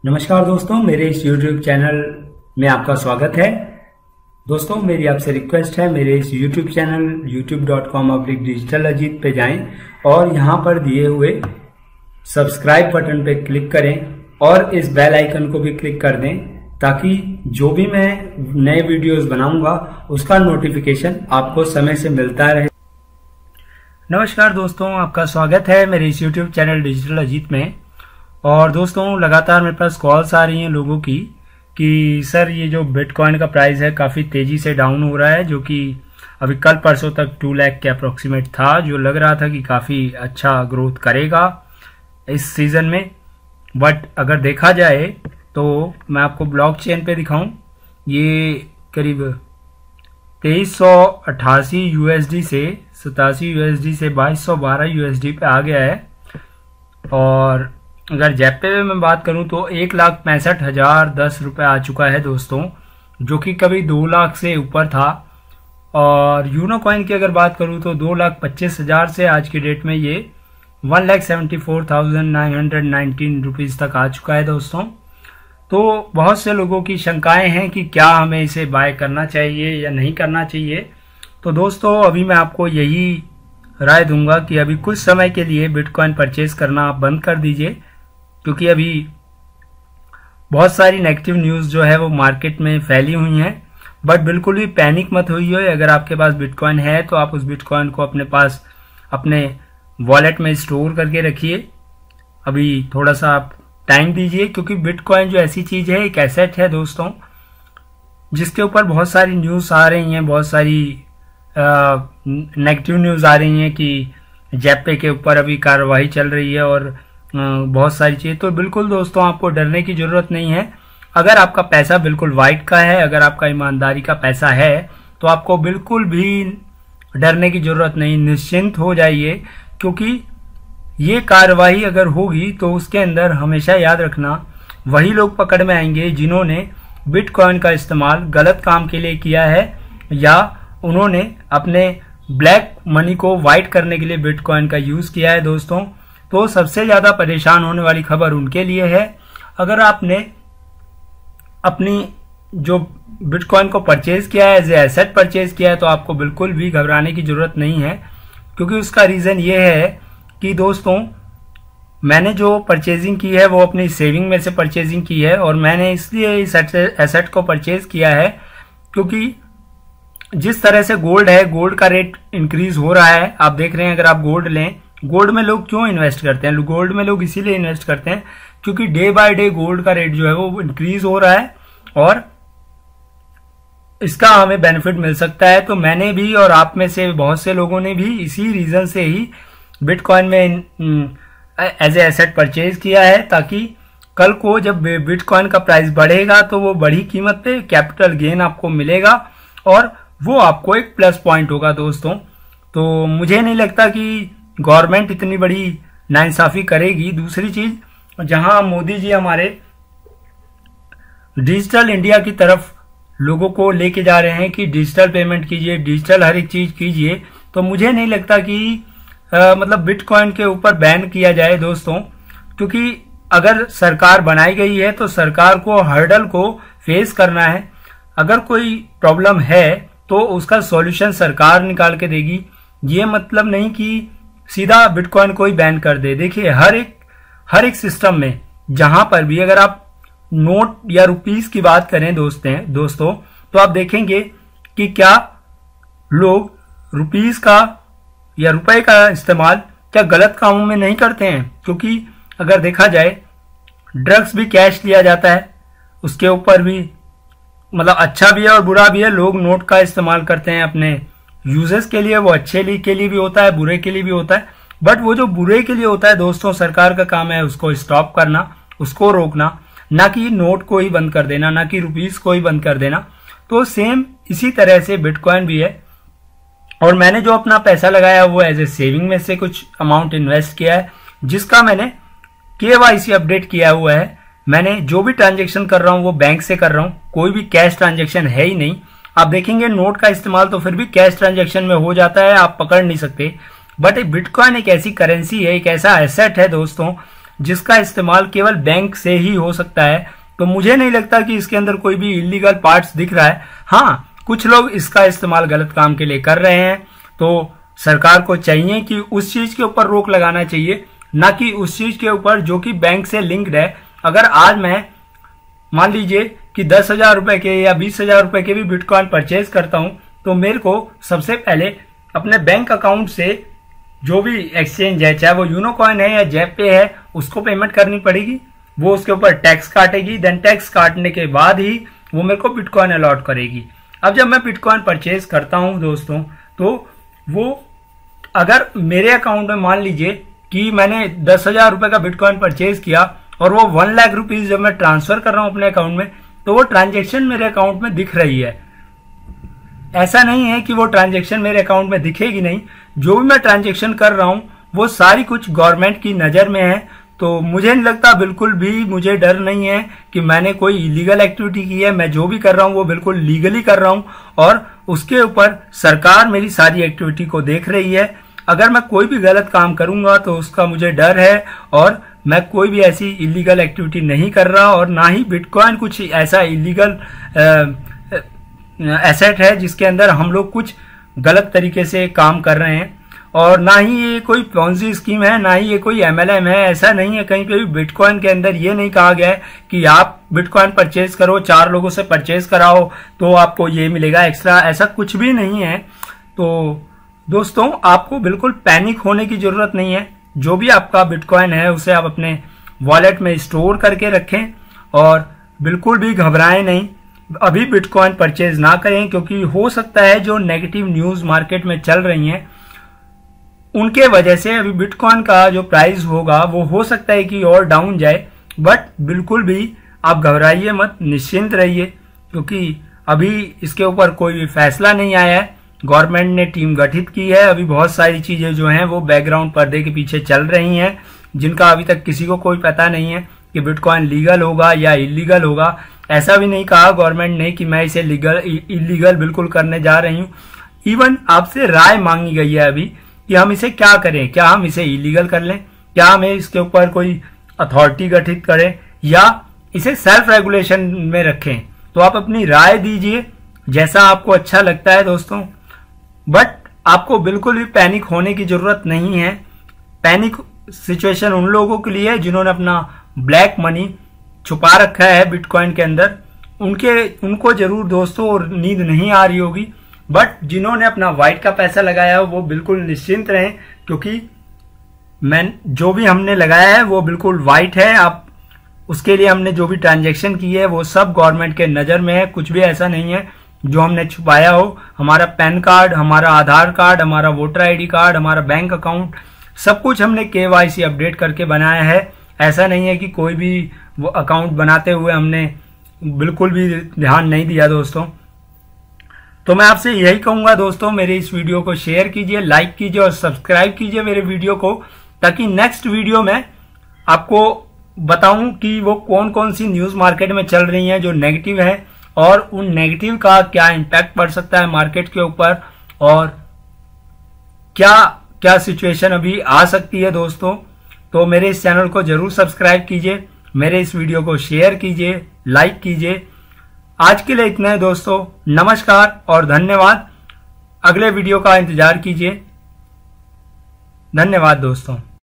नमस्कार दोस्तों, मेरे इस YouTube चैनल में आपका स्वागत है। दोस्तों, मेरी आपसे रिक्वेस्ट है, मेरे इस YouTube चैनल youtube.com/digital अजीत पे जाएं और यहाँ पर दिए हुए सब्सक्राइब बटन पे क्लिक करें और इस बेल आइकन को भी क्लिक कर दें ताकि जो भी मैं नए वीडियोस बनाऊंगा उसका नोटिफिकेशन आपको समय से मिलता रहे। नमस्कार दोस्तों, आपका स्वागत है मेरे इस YouTube चैनल डिजिटल अजीत में। और दोस्तों, लगातार मेरे पास कॉल्स आ रही हैं लोगों की कि सर ये जो बिटकॉइन का प्राइस है काफ़ी तेज़ी से डाउन हो रहा है, जो कि अभी कल परसों तक 2 लाख के अप्रोक्सीमेट था, जो लग रहा था कि काफ़ी अच्छा ग्रोथ करेगा इस सीज़न में। बट अगर देखा जाए तो मैं आपको ब्लॉकचेन पे दिखाऊं, ये करीब 2388 USD से 87 USD से 2212 USD पे आ गया है। और अगर जेपे में मैं बात करूं तो 1,65,010 रुपये आ चुका है दोस्तों, जो कि कभी 2 लाख से ऊपर था। और यूनो कॉइन की अगर बात करूं तो 2,25,000 से आज की डेट में ये 1,74,919 रुपीज़ तक आ चुका है दोस्तों। तो बहुत से लोगों की शंकाएं हैं कि क्या हमें इसे बाय करना चाहिए या नहीं करना चाहिए। तो दोस्तों, अभी मैं आपको यही राय दूंगा कि अभी कुछ समय के लिए बिटकॉइन परचेज करना आप बंद कर दीजिए, क्योंकि अभी बहुत सारी नेगेटिव न्यूज़ जो है वो मार्केट में फैली हुई हैं। बट बिल्कुल भी पैनिक मत होइए। अगर आपके पास बिटकॉइन है तो आप उस बिटकॉइन को अपने पास अपने वॉलेट में स्टोर करके रखिए। अभी थोड़ा सा आप टाइम दीजिए, क्योंकि बिटकॉइन जो ऐसी चीज़ है, एक एसेट है दोस्तों, जिसके ऊपर बहुत सारी न्यूज़ आ रही हैं, बहुत सारी नेगेटिव न्यूज़ आ रही हैं कि जेपे के ऊपर अभी कार्रवाई चल रही है और बहुत सारी चीज़। तो बिल्कुल दोस्तों, आपको डरने की ज़रूरत नहीं है। अगर आपका पैसा बिल्कुल वाइट का है, अगर आपका ईमानदारी का पैसा है, तो आपको बिल्कुल भी डरने की ज़रूरत नहीं, निश्चिंत हो जाइए। क्योंकि ये कार्रवाई अगर होगी तो उसके अंदर हमेशा याद रखना वही लोग पकड़ में आएंगे जिन्होंने बिटकॉइन का इस्तेमाल गलत काम के लिए किया है, या उन्होंने अपने ब्लैक मनी को वाइट करने के लिए बिटकॉइन का यूज़ किया है दोस्तों। तो सबसे ज़्यादा परेशान होने वाली खबर उनके लिए है। अगर आपने अपनी जो बिटकॉइन को परचेज किया है, एज ए एसेट परचेज किया है, तो आपको बिल्कुल भी घबराने की ज़रूरत नहीं है। क्योंकि उसका रीज़न ये है कि दोस्तों, मैंने जो परचेजिंग की है वो अपनी सेविंग में से परचेजिंग की है। और मैंने इसलिए इस एसेट को परचेज किया है क्योंकि जिस तरह से गोल्ड है, गोल्ड का रेट इंक्रीज हो रहा है। आप देख रहे हैं, अगर आप गोल्ड लें, गोल्ड में लोग क्यों इन्वेस्ट करते हैं? गोल्ड में लोग इसीलिए इन्वेस्ट करते हैं क्योंकि डे बाय डे गोल्ड का रेट जो है वो इंक्रीज हो रहा है और इसका हमें बेनिफिट मिल सकता है। तो मैंने भी और आप में से बहुत से लोगों ने भी इसी रीजन से ही बिटकॉइन में एज ए एसेट परचेज किया है, ताकि कल को जब बिटकॉइन का प्राइस बढ़ेगा तो वो बड़ी कीमत पे कैपिटल गेन आपको मिलेगा और वो आपको एक प्लस पॉइंट होगा दोस्तों। तो मुझे नहीं लगता कि गवर्नमेंट इतनी बड़ी नाइंसाफी करेगी। दूसरी चीज, जहां मोदी जी हमारे डिजिटल इंडिया की तरफ लोगों को लेके जा रहे हैं कि डिजिटल पेमेंट कीजिए, डिजिटल हर एक चीज कीजिए, तो मुझे नहीं लगता कि मतलब बिटकॉइन के ऊपर बैन किया जाए दोस्तों। क्योंकि अगर सरकार बनाई गई है तो सरकार को हर्डल को फेस करना है। अगर कोई प्रॉब्लम है तो उसका सॉल्यूशन सरकार निकाल के देगी। ये मतलब नहीं कि सीधा बिटकॉइन को ही बैन कर दे। देखिए, हर एक सिस्टम में जहां पर भी अगर आप नोट या रुपीस की बात करें दोस्तों, तो आप देखेंगे कि क्या लोग रुपीस का या रुपए का इस्तेमाल क्या गलत कामों में नहीं करते हैं? क्योंकि अगर देखा जाए, ड्रग्स भी कैश लिया जाता है, उसके ऊपर भी मतलब अच्छा भी है और बुरा भी है। लोग नोट का इस्तेमाल करते हैं अपने यूजेस के लिए, वो अच्छे के लिए भी होता है, बुरे के लिए भी होता है। बट वो जो बुरे के लिए होता है दोस्तों, सरकार का काम है उसको स्टॉप करना, उसको रोकना, ना कि नोट को ही बंद कर देना, ना कि रुपीस को ही बंद कर देना। तो सेम इसी तरह से बिटकॉइन भी है। और मैंने जो अपना पैसा लगाया वो एज ए सेविंग में से कुछ अमाउंट इन्वेस्ट किया है, जिसका मैंने KYC अपडेट किया हुआ है। मैंने जो भी ट्रांजेक्शन कर रहा हूँ वो बैंक से कर रहा हूँ, कोई भी कैश ट्रांजेक्शन है ही नहीं। आप देखेंगे नोट का इस्तेमाल तो फिर भी कैश ट्रांजेक्शन में हो जाता है, आप पकड़ नहीं सकते। बट बिटकॉइन एक ऐसी करेंसी है, एक ऐसा एसेट है दोस्तों, जिसका इस्तेमाल केवल बैंक से ही हो सकता है। तो मुझे नहीं लगता कि इसके अंदर कोई भी इलीगल पार्ट्स दिख रहा है। हाँ, कुछ लोग इसका इस्तेमाल गलत काम के लिए कर रहे हैं, तो सरकार को चाहिए कि उस चीज के ऊपर रोक लगाना चाहिए, ना कि उस चीज के ऊपर जो कि बैंक से लिंक्ड है। अगर आज मैं मान लीजिए कि 10,000 रुपए के या 20,000 रुपए के भी बिटकॉइन परचेज करता हूं, तो मेरे को सबसे पहले अपने बैंक अकाउंट से जो भी एक्सचेंज है, चाहे वो यूनोकॉइन है या जेपे है, उसको पेमेंट करनी पड़ेगी। वो उसके ऊपर टैक्स काटेगी, देन टैक्स काटने के बाद ही वो मेरे को बिटकॉइन अलॉट करेगी। अब जब मैं बिटकॉइन परचेज करता हूं दोस्तों, तो वो अगर मेरे अकाउंट में मान लीजिए कि मैंने 10,000 रुपए का बिटकॉइन परचेज किया और वो 1 लाख रुपीज जब मैं ट्रांसफर कर रहा हूं अपने अकाउंट में, तो वो ट्रांजेक्शन मेरे अकाउंट में दिख रही है। ऐसा नहीं है कि वो ट्रांजेक्शन मेरे अकाउंट में दिखेगी नहीं। जो भी मैं ट्रांजेक्शन कर रहा हूं वो सारी कुछ गवर्नमेंट की नजर में है। तो मुझे नहीं लगता, बिल्कुल भी मुझे डर नहीं है कि मैंने कोई इलीगल एक्टिविटी की है। मैं जो भी कर रहा हूं वो बिल्कुल लीगली कर रहा हूं और उसके ऊपर सरकार मेरी सारी एक्टिविटी को देख रही है। अगर मैं कोई भी गलत काम करूंगा तो उसका मुझे डर है, और मैं कोई भी ऐसी इलीगल एक्टिविटी नहीं कर रहा, और ना ही बिटकॉइन कुछ ऐसा इलीगल एसेट है जिसके अंदर हम लोग कुछ गलत तरीके से काम कर रहे हैं। और ना ही ये कोई पॉन्जी स्कीम है, ना ही ये कोई MLM है। ऐसा नहीं है, कहीं पे भी बिटकॉइन के अंदर ये नहीं कहा गया है कि आप बिटकॉइन परचेज करो, 4 लोगों से परचेज कराओ तो आपको ये मिलेगा एक्स्ट्रा। ऐसा कुछ भी नहीं है। तो दोस्तों, आपको बिल्कुल पैनिक होने की जरूरत नहीं है। जो भी आपका बिटकॉइन है उसे आप अपने वॉलेट में स्टोर करके रखें और बिल्कुल भी घबराएं नहीं। अभी बिटकॉइन परचेज ना करें, क्योंकि हो सकता है जो नेगेटिव न्यूज मार्केट में चल रही हैं उनके वजह से अभी बिटकॉइन का जो प्राइस होगा वो हो सकता है कि और डाउन जाए। बट बिल्कुल भी आप घबराइए मत, निश्चिंत रहिए, क्योंकि अभी इसके ऊपर कोई भी फैसला नहीं आया है। गवर्नमेंट ने टीम गठित की है। अभी बहुत सारी चीजें जो हैं वो बैकग्राउंड पर्दे के पीछे चल रही हैं, जिनका अभी तक किसी को कोई पता नहीं है कि बिटकॉइन लीगल होगा या इलीगल होगा। ऐसा भी नहीं कहा गवर्नमेंट ने कि मैं इसे इलीगल बिल्कुल करने जा रही हूँ। इवन आपसे राय मांगी गई है अभी कि हम इसे क्या करें, क्या हम इसे इलीगल कर लें, क्या हमें इसके ऊपर कोई अथॉरिटी गठित करें या इसे सेल्फ रेगुलेशन में रखें। तो आप अपनी राय दीजिए, जैसा आपको अच्छा लगता है दोस्तों। बट आपको बिल्कुल भी पैनिक होने की जरूरत नहीं है। पैनिक सिचुएशन उन लोगों के लिए है जिन्होंने अपना ब्लैक मनी छुपा रखा है बिटकॉइन के अंदर। उनको जरूर दोस्तों और नींद नहीं आ रही होगी। बट जिन्होंने अपना व्हाइट का पैसा लगाया है वो बिल्कुल निश्चिंत रहें, क्योंकि जो भी हमने लगाया है वो बिल्कुल व्हाइट है। आप उसके लिए हमने जो भी ट्रांजैक्शन की है वो सब गवर्नमेंट के नजर में है। कुछ भी ऐसा नहीं है जो हमने छुपाया हो। हमारा पैन कार्ड, हमारा आधार कार्ड, हमारा वोटर ID कार्ड, हमारा बैंक अकाउंट, सब कुछ हमने KYC अपडेट करके बनाया है। ऐसा नहीं है कि कोई भी वो अकाउंट बनाते हुए हमने बिल्कुल भी ध्यान नहीं दिया दोस्तों। तो मैं आपसे यही कहूंगा दोस्तों, मेरे इस वीडियो को शेयर कीजिए, लाइक कीजिए और सब्सक्राइब कीजिए मेरे वीडियो को, ताकि नेक्स्ट वीडियो में आपको बताऊं कि वो कौन कौन सी न्यूज मार्केट में चल रही हैं जो नेगेटिव है, और उन नेगेटिव का क्या इम्पैक्ट पड़ सकता है मार्केट के ऊपर, और क्या क्या सिचुएशन अभी आ सकती है दोस्तों। तो मेरे इस चैनल को जरूर सब्सक्राइब कीजिए, मेरे इस वीडियो को शेयर कीजिए, लाइक कीजिए। आज के लिए इतना है दोस्तों। नमस्कार और धन्यवाद। अगले वीडियो का इंतजार कीजिए। धन्यवाद दोस्तों।